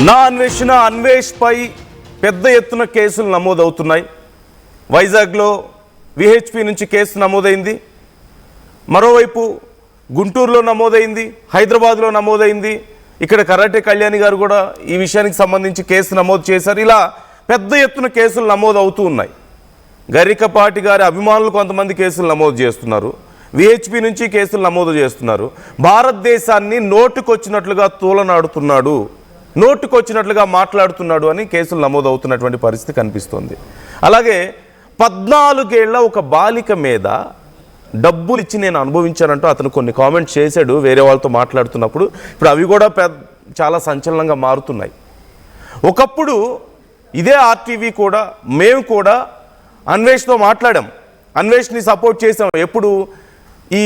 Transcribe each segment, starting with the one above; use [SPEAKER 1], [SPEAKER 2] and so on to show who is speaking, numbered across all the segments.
[SPEAKER 1] నా అన్వేషణ అన్వేష్పై పెద్ద ఎత్తున కేసులు నమోదవుతున్నాయి. వైజాగ్లో విహెచ్పి నుంచి కేసు నమోదైంది, మరోవైపు గుంటూరులో నమోదైంది, హైదరాబాద్లో నమోదైంది. ఇక్కడ కరాటే కళ్యాణి గారు కూడా ఈ విషయానికి సంబంధించి కేసు నమోదు చేశారు. ఇలా పెద్ద ఎత్తున కేసులు నమోదు అవుతూ ఉన్నాయి. గరికపాటి గారి అభిమానులు కొంతమంది కేసులు నమోదు చేస్తున్నారు, విహెచ్పి నుంచి కేసులు నమోదు చేస్తున్నారు. భారతదేశాన్ని నోటుకొచ్చినట్లుగా తూలనాడుతున్నాడు, నోటుకొచ్చినట్లుగా మాట్లాడుతున్నాడు అని కేసులు నమోదు అవుతున్నటువంటి పరిస్థితి కనిపిస్తోంది. అలాగే 14 ఏళ్ల ఒక బాలిక మీద డబ్బులు ఇచ్చి నేను అనుభవించానంటూ అతను కొన్ని కామెంట్స్ చేశాడు వేరే వాళ్ళతో మాట్లాడుతున్నప్పుడు. ఇప్పుడు అవి కూడా చాలా సంచలనంగా మారుతున్నాయి. ఒకప్పుడు ఇదే ఆర్టీవీ కూడా మేము కూడా అన్వేష్తో మాట్లాడాం, అన్వేష్ని సపోర్ట్ చేసాం. ఎప్పుడు ఈ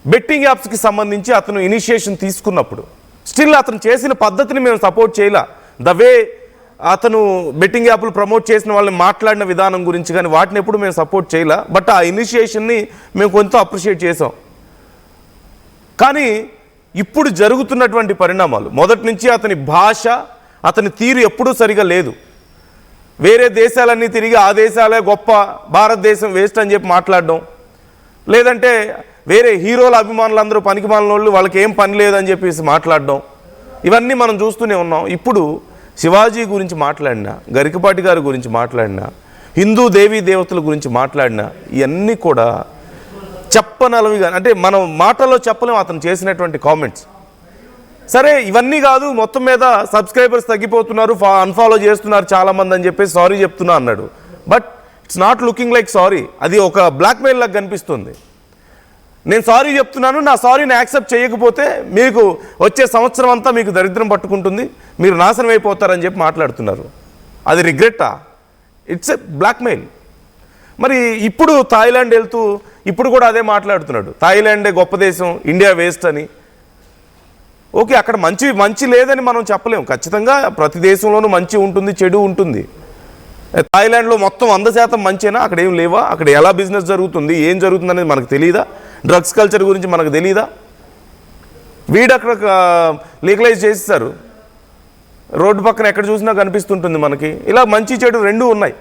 [SPEAKER 1] బెట్టింగ్ యాప్స్కి సంబంధించి అతను ఇనిషియేషన్ తీసుకున్నప్పుడు స్టిల్ అతను చేసిన పద్ధతిని మేము సపోర్ట్ చేయలే. ద వే అతను బెట్టింగ్ యాప్లు ప్రమోట్ చేసిన వాళ్ళని మాట్లాడిన విధానం గురించి కానీ వాటిని ఎప్పుడు మేము సపోర్ట్ చేయలే. బట్ ఆ ఇనిషియేషన్ని మేము కొంత అప్రిషియేట్ చేసాం. కానీ ఇప్పుడు జరుగుతున్నటువంటి పరిణామాలు, మొదటి నుంచి అతని భాష, అతని తీరు ఎప్పుడూ సరిగా లేదు. వేరే దేశాలన్నీ తిరిగి ఆ దేశాలే గొప్ప, భారతదేశం వేస్ట్ అని చెప్పి మాట్లాడడం, లేదంటే వేరే హీరోల అభిమానులందరూ పనికిమాలిన వాళ్ళు, వాళ్ళకి ఏం పని లేదని చెప్పేసి మాట్లాడడం, ఇవన్నీ మనం చూస్తూనే ఉన్నాం. ఇప్పుడు శివాజీ గురించి మాట్లాడినా, గరికపాటి గారి గురించి మాట్లాడినా, హిందూ దేవీ దేవతల గురించి మాట్లాడినా ఇవన్నీ కూడా చెప్పనలవిగా, అంటే మనం మాటల్లో చెప్పలేం అతను చేసినటువంటి కామెంట్స్. సరే ఇవన్నీ కాదు, మొత్తం మీద సబ్స్క్రైబర్స్ తగ్గిపోతున్నారు, అన్ఫాలో చేస్తున్నారు చాలామంది అని చెప్పేసి సారీ చెప్తున్నా అన్నాడు. But it's not looking like sorry. అది ఒక బ్లాక్మెయిల్ లాగా కనిపిస్తుంది. నేను సారీ చెప్తున్నాను, నా సారీని యాక్సెప్ట్ చేయకపోతే మీకు వచ్చే సంవత్సరం అంతా మీకు దరిద్రం పట్టుకుంటుంది, మీరు నాశనం అయిపోతారని చెప్పి మాట్లాడుతున్నారు. అది రిగ్రెట్టా? It's a blackmail. మరి ఇప్పుడు థాయిలాండ్ వెళ్తూ ఇప్పుడు కూడా అదే మాట్లాడుతున్నాడు, థాయిలాండే గొప్ప దేశం, ఇండియా వేస్ట్ అని. ఓకే, అక్కడ మంచి లేదని మనం చెప్పలేము. ఖచ్చితంగా ప్రతి దేశంలోనూ మంచి ఉంటుంది, చెడు ఉంటుంది. థాయిలాండ్లో మొత్తం 100% మంచేనా? అక్కడ ఏం లేవా? అక్కడ ఎలా బిజినెస్ జరుగుతుంది, ఏం జరుగుతుంది అనేది మనకు తెలియదా? డ్రగ్స్ కల్చర్ గురించి మనకు తెలియదా? వీడు అక్కడ లీగలైజ్ చేస్తారు, రోడ్డు పక్కన ఎక్కడ చూసినా కనిపిస్తుంటుంది మనకి. ఇలా మంచి చెడు రెండూ ఉన్నాయి.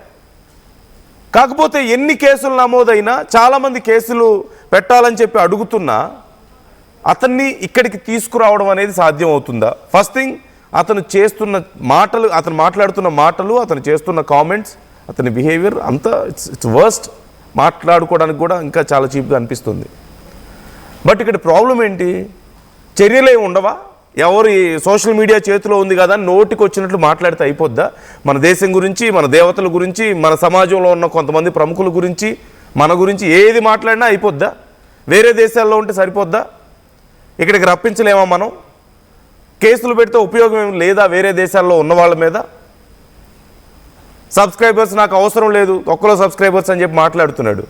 [SPEAKER 1] కాకపోతే ఎన్ని కేసులు నమోదైనా, చాలామంది కేసులు పెట్టాలని చెప్పి అడుగుతున్నా అతన్ని ఇక్కడికి తీసుకురావడం అనేది సాధ్యం అవుతుందా? ఫస్ట్ థింగ్, అతను చేస్తున్న మాటలు, అతను మాట్లాడుతున్న మాటలు, అతను చేస్తున్న కామెంట్స్, అతని బిహేవియర్ అంతా ఇట్స్ వర్స్ట్. మాట్లాడుకోవడానికి కూడా ఇంకా చాలా చీప్గా అనిపిస్తుంది. బట్ ఇక్కడ ప్రాబ్లం ఏంటి? చర్యలే ఉండవా? ఎవరు సోషల్ మీడియా చేతిలో ఉంది కదా, నోటికి వచ్చినట్లు మాట్లాడితే అయిపోద్దా? మన దేశం గురించి, మన దేవతల గురించి, మన సమాజంలో ఉన్న కొంతమంది ప్రముఖుల గురించి, మన గురించి ఏది మాట్లాడినా అయిపోద్దా? వేరే దేశాల్లో ఉంటే సరిపోద్దా? ఇక్కడికి రప్పించలేమా మనం? కేసులు పెడితే ఉపయోగం ఏమి లేదా వేరే దేశాల్లో ఉన్న వాళ్ళ మీద? సబ్స్క్రైబర్స్ నాకు అవసరం లేదు, ఒక్కలో సబ్స్క్రైబర్స్ అని చెప్పి మాట్లాడుతున్నాడు.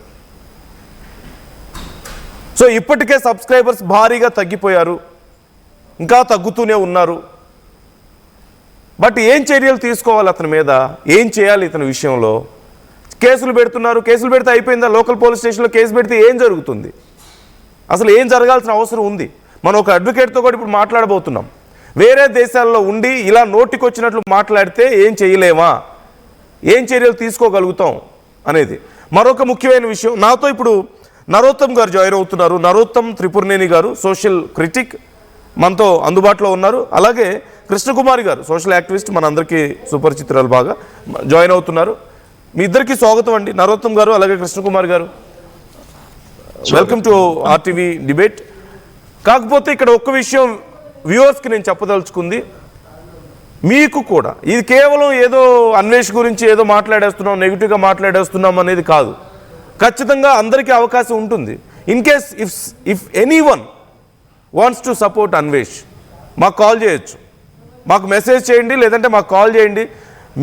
[SPEAKER 1] సో ఇప్పటికే సబ్స్క్రైబర్స్ భారీగా తగ్గిపోయారు, ఇంకా తగ్గుతూనే ఉన్నారు. బట్ ఏం చర్యలు తీసుకోవాలి అతని మీద? ఏం చేయాలి ఇతని విషయంలో? కేసులు పెడుతున్నారు, కేసులు పెడితే అయిపోయిందా? లోకల్ పోలీస్ స్టేషన్లో కేసు పెడితే ఏం జరుగుతుంది? అసలు ఏం జరగాల్సిన అవసరం ఉంది? మనం ఒక అడ్వకేట్తో కూడా ఇప్పుడు మాట్లాడబోతున్నాం. వేరే దేశాల్లో ఉండి ఇలా నోటికొచ్చినట్లు మాట్లాడితే ఏం చేయలేమా, ఏం చర్యలు తీసుకోగలుగుతాం అనేది మరొక ముఖ్యమైన విషయం. నాతో ఇప్పుడు నరోత్తమ్ గారు జాయిన్ అవుతున్నారు. నరోత్తమ్ త్రిపురనేని గారు, సోషల్ క్రిటిక్, మనతో అందుబాటులో ఉన్నారు. అలాగే కృష్ణకుమారి గారు, సోషల్ యాక్టివిస్ట్, మనందరికీ సుపరిచితురాలు, బాగా జాయిన్ అవుతున్నారు. మీ ఇద్దరికీ స్వాగతం అండి, నరోత్తమ్ గారు అలాగే కృష్ణకుమారి గారు. Welcome to RTV debate. కాకపోతే ఇక్కడ ఒక్క విషయం వ్యూవర్స్కి నేను చెప్పదలుచుకుంది, మీకు కూడా ఇది కేవలం ఏదో అన్వేష్ గురించి ఏదో మాట్లాడేస్తున్నాం, నెగిటివ్గా మాట్లాడేస్తున్నాం అనేది కాదు. ఖచ్చితంగా అందరికీ అవకాశం ఉంటుంది. In case if anyone wants to support Anvesh, మాకు కాల్ చేయొచ్చు, మాకు మెసేజ్ చేయండి, లేదంటే మాకు కాల్ చేయండి.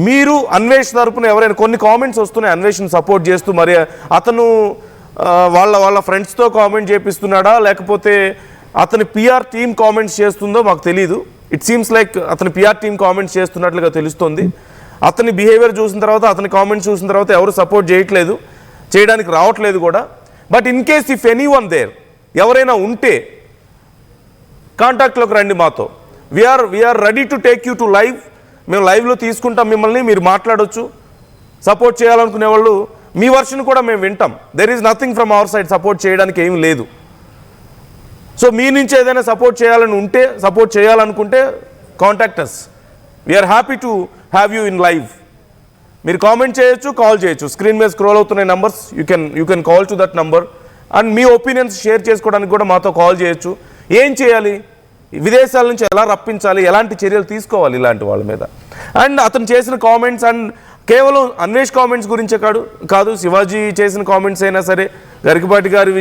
[SPEAKER 1] మీరు అన్వేష్ తరపున ఎవరైనా, కొన్ని కామెంట్స్ వస్తున్నాయి అన్వేష్ని సపోర్ట్ చేస్తూ, మరి అతను వాళ్ళ ఫ్రెండ్స్తో కామెంట్ చేపిస్తున్నాడా, లేకపోతే అతని పిఆర్ టీమ్ కామెంట్స్ చేస్తుందో మాకు తెలీదు. ఇట్ సీమ్స్ లైక్ అతని పిఆర్ టీమ్ కామెంట్స్ చేస్తున్నట్లుగా తెలుస్తుంది. అతని బిహేవియర్ చూసిన తర్వాత, అతని కామెంట్స్ చూసిన తర్వాత ఎవరు సపోర్ట్ చేయట్లేదు, చేయడానికి రావట్లేదు కూడా. But in case if anyone there, ఎవరైనా ఉంటే కాంటాక్ట్లోకి రండి మాతో. We are ready to take you to live మేము లైవ్లో తీసుకుంటాం మిమ్మల్ని, మీరు మాట్లాడొచ్చు. సపోర్ట్ చేయాలనుకునే వాళ్ళు మీ వర్షన్ కూడా మేము వింటాం. There is nothing from our side, support చేయడానికి ఏమీ లేదు. సో మీ నుంచి ఏదైనా సపోర్ట్ చేయాలనుకుంటే contact us. We are happy to have you in live. మీరు కామెంట్ చేయొచ్చు, కాల్ చేయొచ్చు. స్క్రీన్ మీద స్క్రోల్ అవుతున్న numbers, you can call to that number. And మీ ఒపీనియన్స్ షేర్ చేసుకోవడానికి కూడా మాతో కాల్ చేయొచ్చు. ఏం చేయాలి, విదేశాల నుంచి ఎలా రప్పించాలి, ఎలాంటి చర్యలు తీసుకోవాలి ఇలాంటి వాళ్ళ మీద. అండ్ అతను చేసిన కామెంట్స్ అండ్ కేవలం అన్వేష్ కామెంట్స్ గురించే కాదు, శివాజీ చేసిన కామెంట్స్ అయినా సరే, గరికపాటి గారి